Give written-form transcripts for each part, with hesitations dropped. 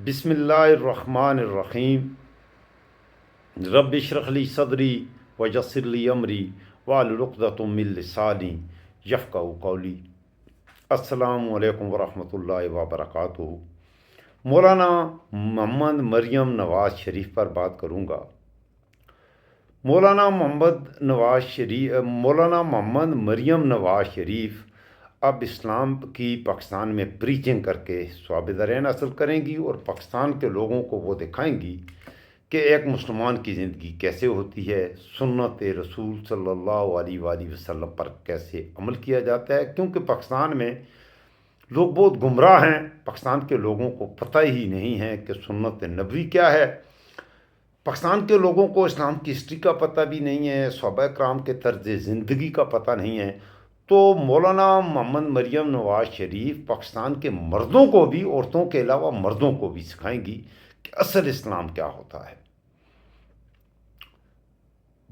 بسم اللہ الرحمن الرحیم رب اشرح لی صدری ویسر لی امری واحلل عقدۃ من لسانی یفقہوا قولی۔ السلام علیکم ورحمۃ اللہ وبرکاتہ۔ مولانا محمد مریم نواز شریف پر بات کروں گا۔ مولانا محمد مریم نواز شریف اب اسلام کی پاکستان میں پریچنگ کر کے ثواب دارین حاصل کریں گی اور پاکستان کے لوگوں کو وہ دکھائیں گی کہ ایک مسلمان کی زندگی کیسے ہوتی ہے، سنت رسول صلی اللہ علیہ وآلہ وسلم پر کیسے عمل کیا جاتا ہے، کیونکہ پاکستان میں لوگ بہت گمراہ ہیں۔ پاکستان کے لوگوں کو پتہ ہی نہیں ہے کہ سنت نبوی کیا ہے۔ پاکستان کے لوگوں کو اسلام کی ہسٹری کا پتہ بھی نہیں ہے، صحابہ کرام کے طرز زندگی کا پتہ نہیں ہے۔ تو مولانا محمد مریم نواز شریف پاکستان کے مردوں کو بھی، عورتوں کے علاوہ مردوں کو بھی سکھائیں گی کہ اصل اسلام کیا ہوتا ہے۔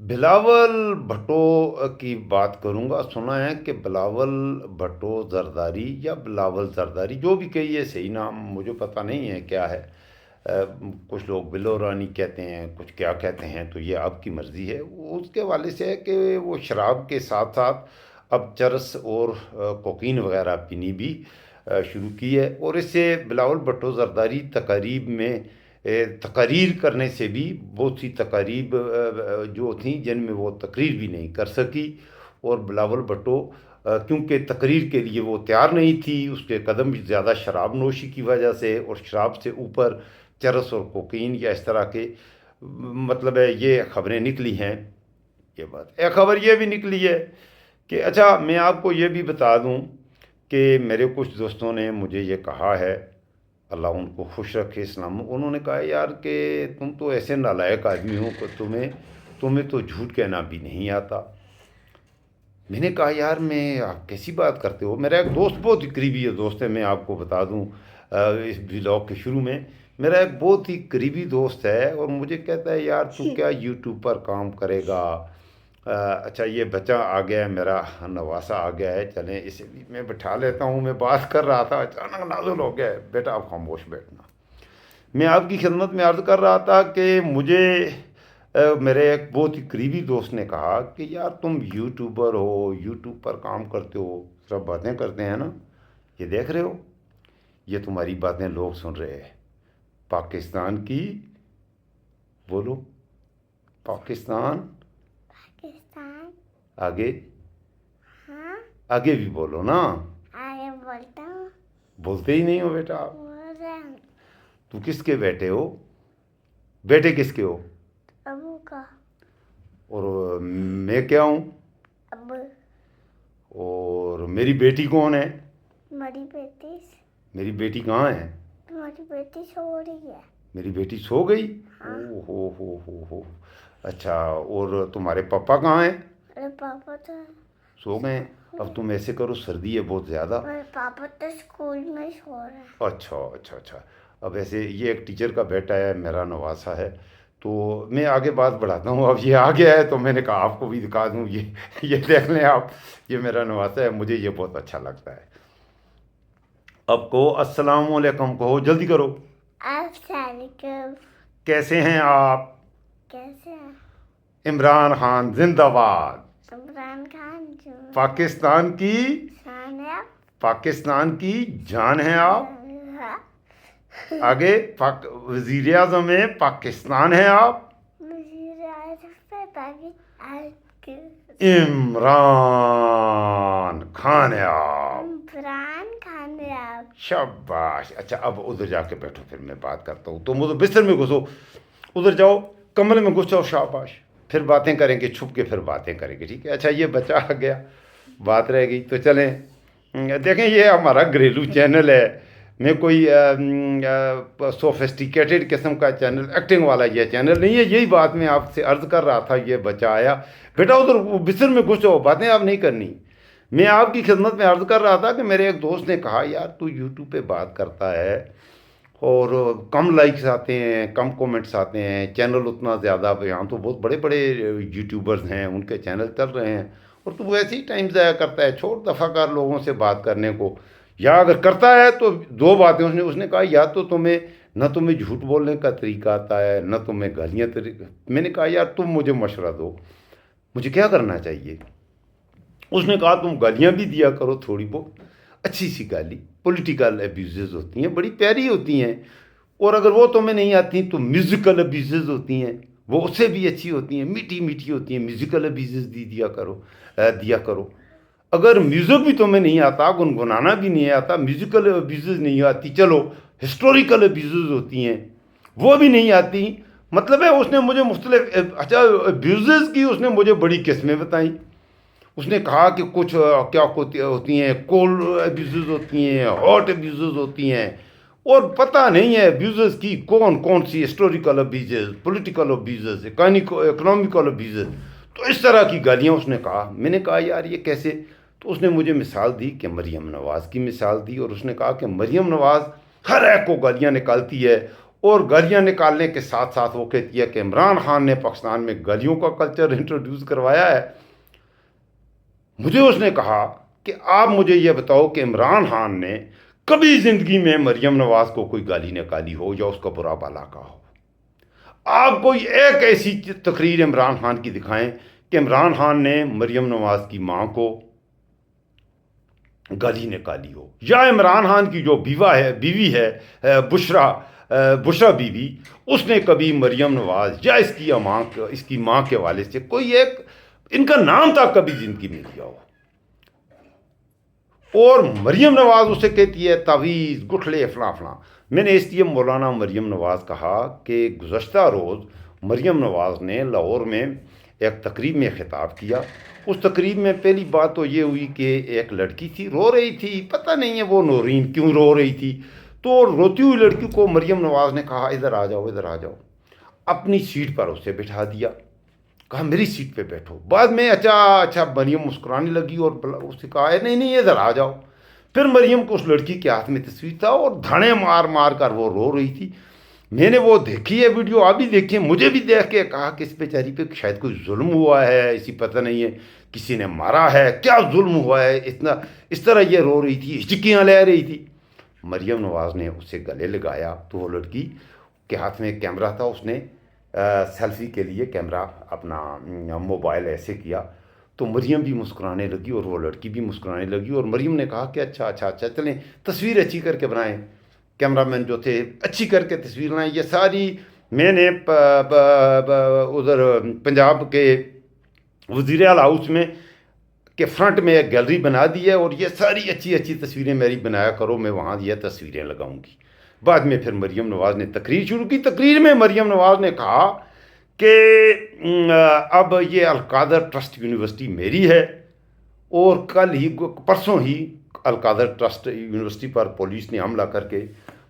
بلاول بھٹو کی بات کروں گا۔ سنا ہے کہ بلاول بھٹو زرداری یا بلاول زرداری، جو بھی کہیے صحیح نام مجھے پتہ نہیں ہے کیا ہے۔ کچھ لوگ بلورانی کہتے ہیں، کچھ کیا کہتے ہیں، تو یہ آپ کی مرضی ہے۔ اس کے حوالے سے ہے کہ وہ شراب کے ساتھ ساتھ اب چرس اور کوکین وغیرہ پینی بھی شروع کی ہے، اور اس سے بلاول بھٹو زرداری تقاریر کرنے سے بھی بہت سی تقاریب جو تھیں جن میں وہ تقریر بھی نہیں کر سکی، اور بلاول بھٹو کیونکہ تقریر کے لیے وہ تیار نہیں تھی، اس کے قدم بھی زیادہ شراب نوشی کی وجہ سے، اور شراب سے اوپر چرس اور کوکین یا اس طرح کے مطلب ہے یہ خبریں نکلی ہیں۔ یہ بات ایک خبر یہ بھی نکلی ہے کہ اچھا میں آپ کو یہ بھی بتا دوں کہ میرے کچھ دوستوں نے مجھے یہ کہا ہے، اللہ ان کو خوش رکھے اسلام، انہوں نے کہا یار کہ تم تو ایسے نالائق آدمی ہو کہ تمہیں تو جھوٹ کہنا بھی نہیں آتا۔ میں نے کہا یار آپ کیسی بات کرتے ہو؟ میرا ایک دوست بہت ہی قریبی دوست ہے، میں آپ کو بتا دوں اس ولاگ کے شروع میں، میرا ایک بہت ہی قریبی دوست ہے، اور مجھے کہتا ہے یار تو کیا یوٹیوب پر کام کرے گا؟ اچھا یہ بچہ آ گیا ہے، میرا نواسا آ گیا ہے، چلیں اسے بھی میں بٹھا لیتا ہوں۔ میں بات کر رہا تھا، اچانک نازل ہو گیا ہے، بیٹا آپ خاموش بیٹھنا۔ میں آپ کی خدمت میں عرض کر رہا تھا کہ مجھے میرے ایک بہت ہی قریبی دوست نے کہا کہ یار تم یوٹیوبر ہو، یوٹیوب پر کام کرتے ہو، سب باتیں کرتے ہیں نا، یہ دیکھ رہے ہو، یہ تمہاری باتیں لوگ سن رہے ہیں۔ پاکستان کی بولو، پاکستان آگے، ہاں آگے بھی بولو نا، آگے بولتا ہوں، بولتے ہی نہیں ہو بیٹا آپ۔ بول رہا ہوں تو کس کے بیٹے ہو؟ بیٹے کس کے ہو؟ ابو کا، اور میں کیا ہوں؟ ابو اور میری بیٹی کون ہے؟ تمہاری بیٹی، میری بیٹی کہاں ہے؟ تمہاری بیٹی سو رہی ہے۔ میری بیٹی سو گئی؟ ہاں۔ او ہو اچھا، اور تمہارے پاپا کہاں ہیں؟ میرے پاپا تو سو گئے؟ اب تم ایسے کرو، سردی ہے بہت زیادہ۔ میرے پاپا تو اسکول میں سو رہے ہیں۔ اچھا، اب ایسے یہ ایک ٹیچر کا بیٹا ہے، میرا نواسا ہے، تو میں آگے بات بڑھاتا ہوں۔ اب یہ آ گیا ہے تو میں نے کہا آپ کو بھی دکھا دوں، یہ دیکھ لیں آپ، یہ میرا نواسا ہے، مجھے یہ بہت اچھا لگتا ہے۔ اب کہو السلام علیکم، کہو جلدی کرو۔ السلام علیکم، کیسے ہیں آپ؟ کیسے ہیں؟ عمران خان زندہ باد۔ عمران خان جو پاکستان کی، شان ہے، پاکستان کی جان ہے آپ۔ ہاں، آگے وزیر اعظم پاکستان ہے آپ۔ وزیر اعظم پہ پاکستان کے عمران خان ہے آپ۔ عمران خان ہے آپ۔ شاباش۔ اچھا اب ادھر جا کے بیٹھو، پھر میں بات کرتا ہوں۔ تم ادھر بستر میں گھسو، ادھر جاؤ کمرے میں گھس جاؤ، شاباش، پھر باتیں کریں گے، چھپ کے پھر باتیں کریں گے، ٹھیک ہے؟ اچھا یہ بچہ آ گیا، بات رہ گئی، تو چلیں دیکھیں، یہ ہمارا گھریلو چینل ہے، میں کوئی سوفسٹیکیٹڈ قسم کا چینل، ایکٹنگ والا یہ چینل نہیں ہے۔ یہی بات میں آپ سے عرض کر رہا تھا، یہ بچہ آیا، بیٹا ادھر بستر میں گھس جاؤ، باتیں آپ نہیں کرنی۔ میں آپ کی خدمت میں عرض کر رہا تھا کہ میرے ایک دوست نے کہا یار تو یوٹیوب پہ بات کرتا ہے اور کم لائکس آتے ہیں، کم کومنٹس آتے ہیں، چینل اتنا زیادہ، یہاں تو بہت بڑے بڑے یوٹیوبرز ہیں، ان کے چینل چل رہے ہیں، اور تو وہ ایسے ہی ٹائم ضائع کرتا ہے، چھوڑ دفعہ کار لوگوں سے بات کرنے کو، یا اگر کرتا ہے تو دو باتیں اس نے کہا، یا تو تمہیں نہ تمہیں جھوٹ بولنے کا طریقہ آتا ہے، نہ تمہیں گالیاں میں نے کہا یار تم مجھے مشورہ دو، مجھے کیا کرنا چاہیے؟ اس نے کہا تم گالیاں بھی دیا کرو تھوڑی بہت، اچھی سی گالی، پولیٹیکل ابیوزز ہوتی ہیں، بڑی پیاری ہوتی ہیں، اور اگر وہ تمہیں نہیں آتی تو میوزیکل ابیوزز ہوتی ہیں، وہ اس سے بھی اچھی ہوتی ہیں، میٹھی میٹھی ہوتی ہیں، میوزیکل ابیوزز دیا کرو۔ اگر میوزک بھی تمہیں نہیں آتا، گنگنانا بھی نہیں آتا، میوزیکل ابیوزز نہیں آتی، چلو ہسٹوریکل ابیوزز ہوتی ہیں وہ بھی نہیں آتی، مطلب ہے اس نے مجھے مختلف اچھا ابیوزز کی اس نے مجھے بڑی قسمیں بتائیں۔ اس نے کہا کہ کچھ کیا ہوتی ہیں، کولڈ ابیوزز ہوتی ہیں، ہاٹ ابیوزز ہوتی ہیں، اور پتہ نہیں ہے ابیوزز کی کون کون سی، historical abuses, political abuses, economical abuses, تو اس طرح کی گالیاں اس نے کہا۔ میں نے کہا یار یہ کیسے؟ تو اس نے مجھے مثال دی کہ مریم نواز کی مثال دی، اور اس نے کہا کہ مریم نواز ہر ایک کو گالیاں نکالتی ہے، اور گالیاں نکالنے کے ساتھ ساتھ وہ کہتی ہے کہ عمران خان نے پاکستان میں گالیوں کا کلچر انٹروڈیوس کروایا ہے۔ مجھے اس نے کہا کہ آپ مجھے یہ بتاؤ کہ عمران خان نے کبھی زندگی میں مریم نواز کو کوئی گالی نکالی ہو یا اس کا برا بھلا کہا ہو؟ آپ کوئی ایک ایسی تقریر عمران خان کی دکھائیں کہ عمران خان نے مریم نواز کی ماں کو گالی نکالی ہو، یا عمران خان کی جو بیوی ہے بشرا بیوی، اس نے کبھی مریم نواز یا اس کی ماں کے والد سے کوئی ایک ان کا نام تک کبھی زندگی میں لیا ہو؟ اور مریم نواز اسے کہتی ہے تعویذ، گٹھلے، فلاں فلاں۔ میں نے اس لیے مولانا مریم نواز کہا کہ گزشتہ روز مریم نواز نے لاہور میں ایک تقریب میں خطاب کیا۔ اس تقریب میں پہلی بات تو یہ ہوئی کہ ایک لڑکی تھی، رو رہی تھی، پتہ نہیں ہے وہ نورین کیوں رو رہی تھی، تو روتی ہوئی لڑکی کو مریم نواز نے کہا ادھر آ جاؤ، ادھر آ جاؤ، اپنی سیٹ پر اسے بٹھا دیا، کہا میری سیٹ پہ بیٹھو۔ بعد میں اچھا مریم مسکرانے لگی اور اس سے کہا نہیں ادھر آ جاؤ۔ پھر مریم کو اس لڑکی کے ہاتھ میں تصویر تھا اور دھاڑے مار مار کر وہ رو رہی تھی۔ میں نے وہ دیکھی ہے ویڈیو، آپ بھی دیکھیں، مجھے بھی دیکھ کے کہا کہ اس بیچاری پہ شاید کوئی ظلم ہوا ہے، اسی پتہ نہیں ہے کسی نے مارا ہے، کیا ظلم ہوا ہے، اتنا اس طرح یہ رو رہی تھی، ہچکیاں لے رہی تھی۔ مریم نواز نے اسے گلے لگایا تو وہ لڑکی کے ہاتھ میں کیمرہ تھا، اس نے سیلفی کے لیے کیمرہ اپنا موبائل ایسے کیا تو مریم بھی مسکرانے لگی اور وہ لڑکی بھی مسکرانے لگی، اور مریم نے کہا کہ اچھا چلیں تصویر اچھی کر کے بنائیں۔ کیمرہ مین جو تھے اچھی کر کے تصویر بنائیں۔ یہ ساری میں نے ادھر پنجاب کے وزیر اعلیٰ ہاؤس میں کے فرنٹ میں ایک گیلری بنا دی ہے، اور یہ ساری اچھی تصویریں میری بنایا کرو، میں وہاں یہ تصویریں لگاؤں گی۔ بعد میں پھر مریم نواز نے تقریر شروع کی۔ تقریر میں مریم نواز نے کہا کہ اب یہ القادر ٹرسٹ یونیورسٹی میری ہے، اور پرسوں ہی القادر ٹرسٹ یونیورسٹی پر پولیس نے حملہ کر کے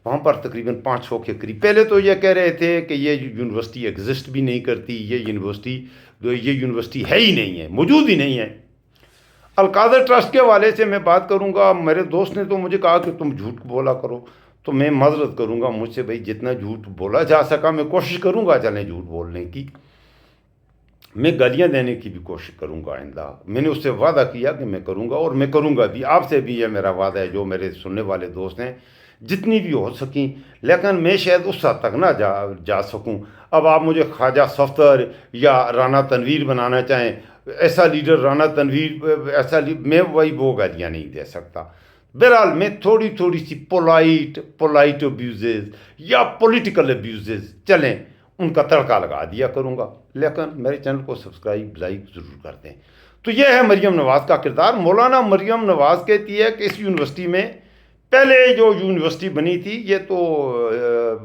وہاں پر تقریباً 500 کے قریب، پہلے تو یہ کہہ رہے تھے کہ یہ یونیورسٹی ایگزسٹ بھی نہیں کرتی، یہ یونیورسٹی ہے ہی نہیں ہے، موجود ہی نہیں ہے۔ القادر ٹرسٹ کے حوالے سے میں بات کروں گا، میرے دوست نے تو مجھے کہا کہ تم جھوٹ بولا کرو، تو میں معذرت کروں گا مجھ سے، بھائی جتنا جھوٹ بولا جا سکا میں کوشش کروں گا چلیں جھوٹ بولنے کی، میں گالیاں دینے کی بھی کوشش کروں گا آئندہ۔ میں نے اس سے وعدہ کیا کہ میں کروں گا، اور میں کروں گا بھی، آپ سے بھی یہ میرا وعدہ ہے، جو میرے سننے والے دوست ہیں جتنی بھی ہو سکیں، لیکن میں شاید اس حد تک نہ جا سکوں۔ اب آپ مجھے خواجہ صفدر یا رانا تنویر بنانا چاہیں، ایسا لیڈر رانا تنویر، میں وہ گالیاں نہیں دے سکتا۔ بہرحال میں تھوڑی سی پولائٹ ابیوزز یا پولیٹیکل ابیوزز چلیں ان کا تڑکا لگا دیا کروں گا، لیکن میرے چینل کو سبسکرائب لائک ضرور کر دیں۔ تو یہ ہے مریم نواز کا کردار۔ مولانا مریم نواز کہتی ہے کہ اس یونیورسٹی میں پہلے جو یونیورسٹی بنی تھی یہ تو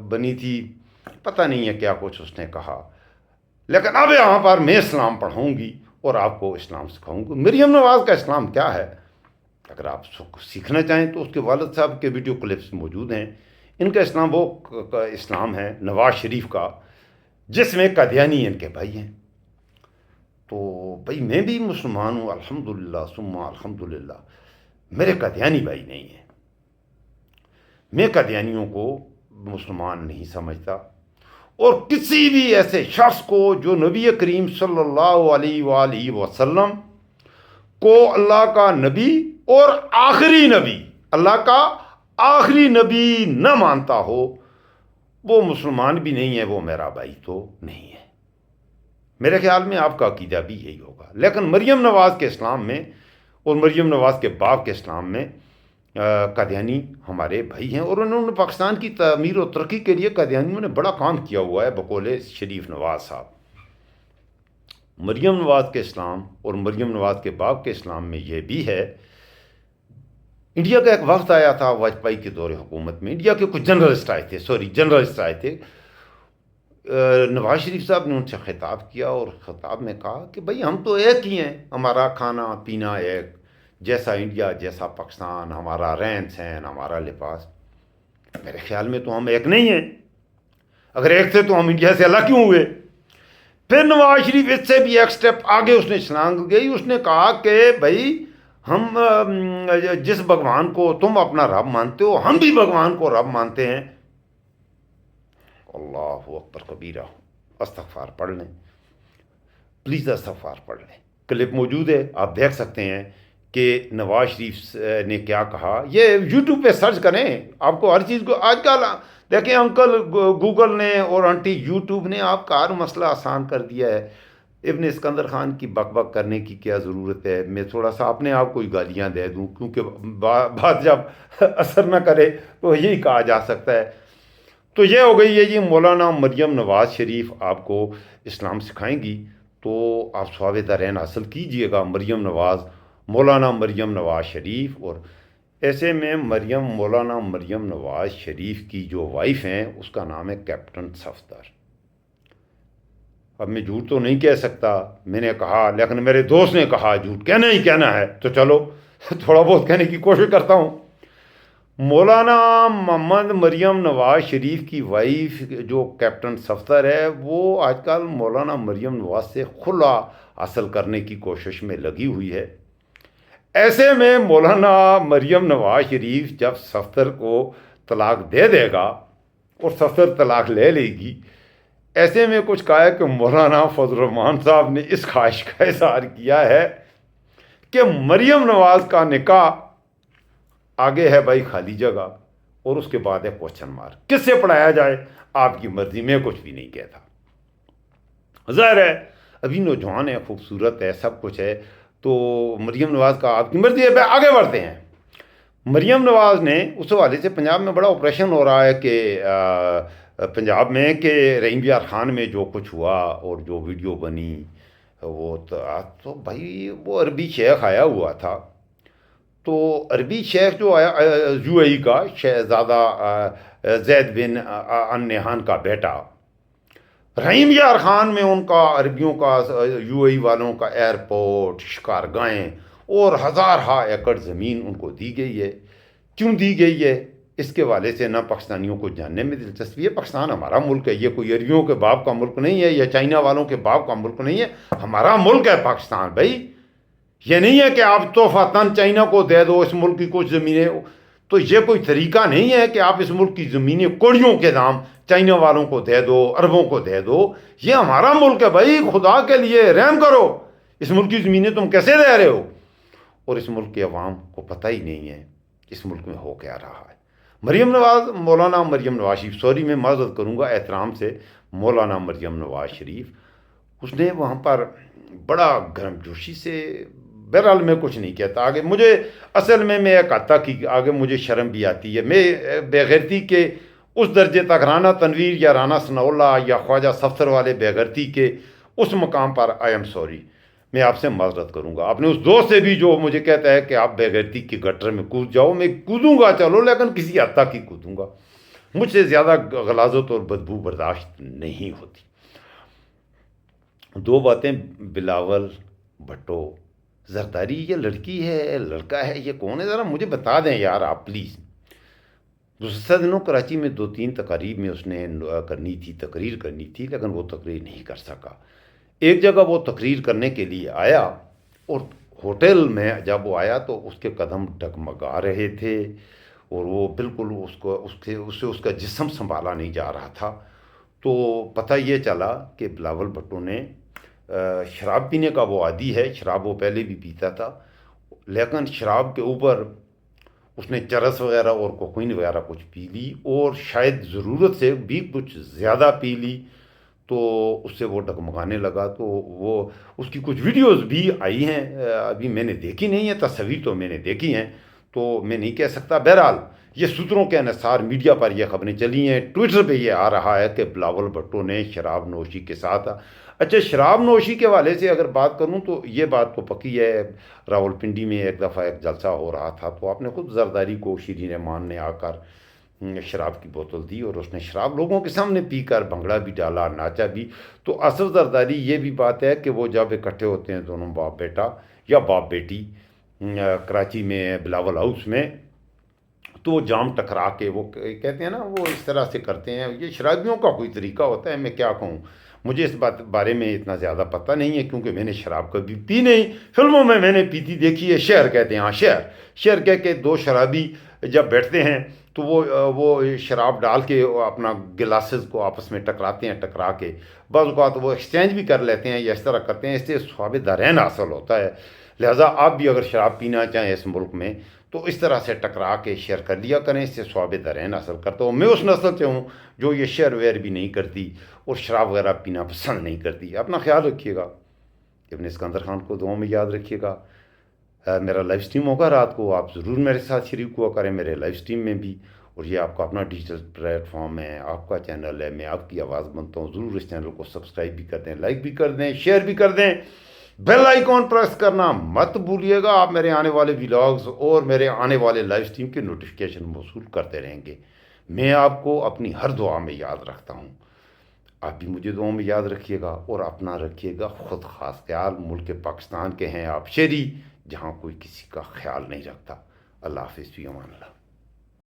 بنی تھی پتہ نہیں ہے کیا کچھ اس نے کہا، لیکن اب یہاں پر میں اسلام پڑھاؤں گی اور آپ کو اسلام سکھاؤں گی۔ مریم نواز کا اسلام کیا ہے؟ اگر آپ سیکھنا چاہیں تو اس کے والد صاحب کے ویڈیو کلپس موجود ہیں۔ ان کا اسلام وہ اسلام ہے نواز شریف کا، جس میں قادیانی ان کے بھائی ہیں۔ تو بھائی میں بھی مسلمان ہوں الحمدللہ ثم الحمدللہ، میرے قادیانی بھائی نہیں ہیں، میں قادیانیوں کو مسلمان نہیں سمجھتا، اور کسی بھی ایسے شخص کو جو نبی کریم صلی اللہ علیہ وآلہ وسلم کو اللہ کا نبی اور آخری نبی، اللہ کا آخری نبی نہ مانتا ہو، وہ مسلمان بھی نہیں ہے، وہ میرا بھائی تو نہیں ہے۔ میرے خیال میں آپ کا عقیدہ بھی یہی ہوگا۔ لیکن مریم نواز کے اسلام میں اور مریم نواز کے باپ کے اسلام میں قادیانی ہمارے بھائی ہیں، اور انہوں نے پاکستان کی تعمیر و ترقی کے لیے قادیانیوں نے بڑا کام کیا ہوا ہے بقول شریف نواز صاحب۔ مریم نواز کے اسلام اور مریم نواز کے باپ کے اسلام میں یہ بھی ہے۔ انڈیا کا ایک وقت آیا تھا واجپئی کے دور حکومت میں، انڈیا کے کچھ جنرلسٹ آئے تھے، نواز شریف صاحب نے ان سے خطاب کیا اور خطاب میں کہا کہ بھئی ہم تو ایک ہی ہیں، ہمارا کھانا پینا ایک جیسا، انڈیا جیسا پاکستان، ہمارا رہن سہن، ہمارا لباس۔ میرے خیال میں تو ہم ایک نہیں ہیں، اگر ایک تھے تو ہم انڈیا سے الگ کیوں ہوئے؟ پھر نواز شریف اس سے بھی ایک سٹیپ آگے اس نے چھلانگ گئی، اس نے کہا کہ بھئی ہم جس بھگوان کو تم اپنا رب مانتے ہو ہم بھی بھگوان کو رب مانتے ہیں۔ اللہ اکبر کبیرہ، استغفار پڑھ لیں پلیز، استغفار پڑھ لیں۔ کلپ موجود ہے، آپ دیکھ سکتے ہیں کہ نواز شریف نے کیا کہا۔ یہ یوٹیوب پہ سرچ کریں، آپ کو ہر چیز کو آج کل دیکھیں، انکل گوگل نے اور آنٹی یوٹیوب نے آپ کا ہر مسئلہ آسان کر دیا ہے۔ ابن اسکندر خان کی بک بک کرنے کی کیا ضرورت ہے؟ میں تھوڑا سا اپنے آپ کو ہی گالیاں دے دوں، کیونکہ بات جب اثر نہ کرے تو یہی کہا جا سکتا ہے۔ تو یہ ہو گئی ہے جی، مولانا مریم نواز شریف آپ کو اسلام سکھائیں گی، تو آپ ثواب دارین حاصل کیجئے گا۔ مولانا مریم نواز شریف، اور ایسے میں مولانا مریم نواز شریف کی جو وائف ہیں اس کا نام ہے کیپٹن صفدر۔ اب میں جھوٹ تو نہیں کہہ سکتا، میں نے کہا، لیکن میرے دوست نے کہا جھوٹ کہنا ہی کہنا ہے، تو چلو تھوڑا بہت کہنے کی کوشش کرتا ہوں۔ مولانا محمد مریم نواز شریف کی وائف جو کیپٹن صفدر ہے، وہ آج کل مولانا مریم نواز سے خلا حاصل کرنے کی کوشش میں لگی ہوئی ہے۔ ایسے میں مولانا مریم نواز شریف جب صفدر کو طلاق دے دے گا اور صفدر طلاق لے لے گی، ایسے میں کچھ کہا ہے کہ مولانا فضل الرحمان صاحب نے اس خواہش کا اظہار کیا ہے کہ مریم نواز کا نکاح آگے ہے بھائی خالی جگہ، اور اس کے بعد ہے کوشچن مارک، کس سے پڑھایا جائے آپ کی مرضی، میں کچھ بھی نہیں کہتا۔ ظاہر ہے ابھی نوجوان ہے، خوبصورت ہے، سب کچھ ہے، تو مریم نواز کا آپ کی مرضی ہے۔ آگے بڑھتے ہیں۔ مریم نواز نے اس حوالے سے پنجاب میں بڑا آپریشن ہو رہا ہے کہ پنجاب میں کہ رحیم یار خان میں جو کچھ ہوا اور جو ویڈیو بنی، وہ تو بھائی وہ عربی شیخ آیا ہوا تھا، تو عربی شیخ جو آیا یو اے ای کا شہزادہ زید بن النہان کا بیٹا، رحیم یار خان میں ان کا عربیوں کا یو اے ای والوں کا ایئرپورٹ، شکارگاہیں اور ہزارہا ایکڑ زمین ان کو دی گئی ہے۔ کیوں دی گئی ہے؟ اس کے حوالے سے نہ پاکستانیوں کو جاننے میں دلچسپی ہے۔ پاکستان ہمارا ملک ہے، یہ کوئی عربیوں کے باپ کا ملک نہیں ہے یا چائنا والوں کے باپ کا ملک نہیں ہے، ہمارا ملک ہے پاکستان بھائی۔ یہ نہیں ہے کہ آپ تحفہ تن چائنا کو دے دو اس ملک کی کچھ زمینیں، تو یہ کوئی طریقہ نہیں ہے کہ آپ اس ملک کی زمینیں کوڑیوں کے دام چائنا والوں کو دے دو، عربوں کو دے دو۔ یہ ہمارا ملک ہے بھائی، خدا کے لیے رحم کرو، اس ملک کی زمینیں تم کیسے دے رہے ہو؟ اور اس ملک کے عوام کو پتہ ہی نہیں ہے اس ملک میں ہو کیا رہا ہے۔ مولانا مریم نواز شریف، سوری میں معذرت کروں گا احترام سے، مولانا مریم نواز شریف، اس نے وہاں پر بڑا گرم جوشی سے، بہرحال میں کچھ نہیں کہتا آگے، مجھے اصل میں ایک آتا کہ آگے مجھے شرم بھی آتی ہے، میں بے غیرتی کے اس درجے تک رانا تنویر یا رانا ثناء اللہ یا خواجہ صفدر والے بے غیرتی کے اس مقام پر آئی ایم سوری، میں آپ سے معذرت کروں گا۔ اپنے اس دوست سے بھی جو مجھے کہتا ہے کہ آپ بے غیرتی کی گٹر میں کود جاؤ، میں کودوں گا چلو، لیکن کسی حد تک ہی کودوں گا، مجھ سے زیادہ غلاظت اور بدبو برداشت نہیں ہوتی۔ دو باتیں، بلاول بھٹو زرداری، یہ لڑکی ہے لڑکا ہے، یہ کون ہے ذرا مجھے بتا دیں یار آپ پلیز۔ گزشتہ دنوں کراچی میں 2-3 تقاریب میں اس نے تقریر کرنی تھی، لیکن وہ تقریر نہیں کر سکا۔ ایک جگہ وہ تقریر کرنے کے لیے آیا، اور ہوٹل میں جب وہ آیا تو اس کے قدم ڈگمگا رہے تھے، اور وہ بالکل اس کا جسم سنبھالا نہیں جا رہا تھا۔ تو پتہ یہ چلا کہ بلاول بھٹو نے شراب پینے کا وہ عادی ہے، شراب وہ پہلے بھی پیتا تھا، لیکن شراب کے اوپر اس نے چرس وغیرہ اور کوکین وغیرہ کچھ پی لی اور شاید ضرورت سے بھی کچھ زیادہ پی لی، تو اس سے وہ ڈگمگانے لگا۔ تو وہ اس کی کچھ ویڈیوز بھی آئی ہیں، ابھی میں نے دیکھی نہیں ہے، تصاویر تو میں نے دیکھی ہیں، تو میں نہیں کہہ سکتا۔ بہرحال یہ ستروں کے انحصار میڈیا پر یہ خبریں چلی ہیں، ٹویٹر پہ یہ آ رہا ہے کہ بلاول بھٹو نے شراب نوشی کے ساتھ۔ اچھا، شراب نوشی کے حوالے سے اگر بات کروں تو یہ بات تو پکی ہے، راولپنڈی میں ایک دفعہ ایک جلسہ ہو رہا تھا، تو آپ نے خود زرداری کو شیرین امان نے آ کر شراب کی بوتل دی اور اس نے شراب لوگوں کے سامنے پی کر بھنگڑا بھی ڈالا، ناچا بھی۔ تو اصل زرداری یہ بھی بات ہے کہ وہ جب اکٹھے ہوتے ہیں دونوں باپ بیٹا یا باپ بیٹی کراچی میں بلاول ہاؤس میں، تو وہ جام ٹکرا کے وہ کہتے ہیں نا، وہ اس طرح سے کرتے ہیں۔ یہ شرابیوں کا کوئی طریقہ ہوتا ہے، میں کیا کہوں، مجھے اس بارے میں اتنا زیادہ پتہ نہیں ہے، کیونکہ میں نے شراب کبھی پی نہیں۔ فلموں میں نے پیتی دیکھی ہے، شہر کہتے ہیں، ہاں شہر کہہ کے دو شرابی جب بیٹھتے ہیں تو وہ شراب ڈال کے اپنا گلاسز کو آپس میں ٹکراتے ہیں، ٹکرا کے بعض اوقات وہ ایکسچینج بھی کر لیتے ہیں یا اس طرح کرتے ہیں، اس سے ثواب دارین حاصل ہوتا ہے۔ لہٰذا آپ بھی اگر شراب پینا چاہیں اس ملک میں تو اس طرح سے ٹکرا کے شیئر کر لیا کریں، اس سے ثواب دارین حاصل کرتا ہوں۔ میں اس نسل سے ہوں جو یہ شیئر ویئر بھی نہیں کرتی اور شراب وغیرہ پینا پسند نہیں کرتی۔ اپنا خیال رکھیے گا، ابن اسکندر خان کو دعاؤں میں یاد رکھیے گا۔ میرا لائیو سٹریم ہوگا رات کو، آپ ضرور میرے ساتھ شریک ہوا کریں میرے لائیو سٹریم میں بھی، اور یہ آپ کا اپنا ڈیجیٹل پلیٹ فارم ہے، آپ کا چینل ہے، میں آپ کی آواز بنتا ہوں۔ ضرور اس چینل کو سبسکرائب بھی کر دیں، لائک بھی کر دیں، شیئر بھی کر دیں، بیل آئیکن پریس کرنا مت بھولیے گا۔ آپ میرے آنے والے ولاگز اور میرے آنے والے لائیو سٹریم کے نوٹیفیکیشن موصول کرتے رہیں گے۔ میں آپ کو اپنی ہر دعا میں یاد رکھتا ہوں، آپ بھی مجھے دعاؤں میں یاد رکھیے گا، اور اپنا رکھیے گا خود خاص خیال۔ ملک پاکستان کے ہیں آپ شہری، جہاں کوئی کسی کا خیال نہیں رکھتا۔ اللہ حافظ، فی امان اللہ۔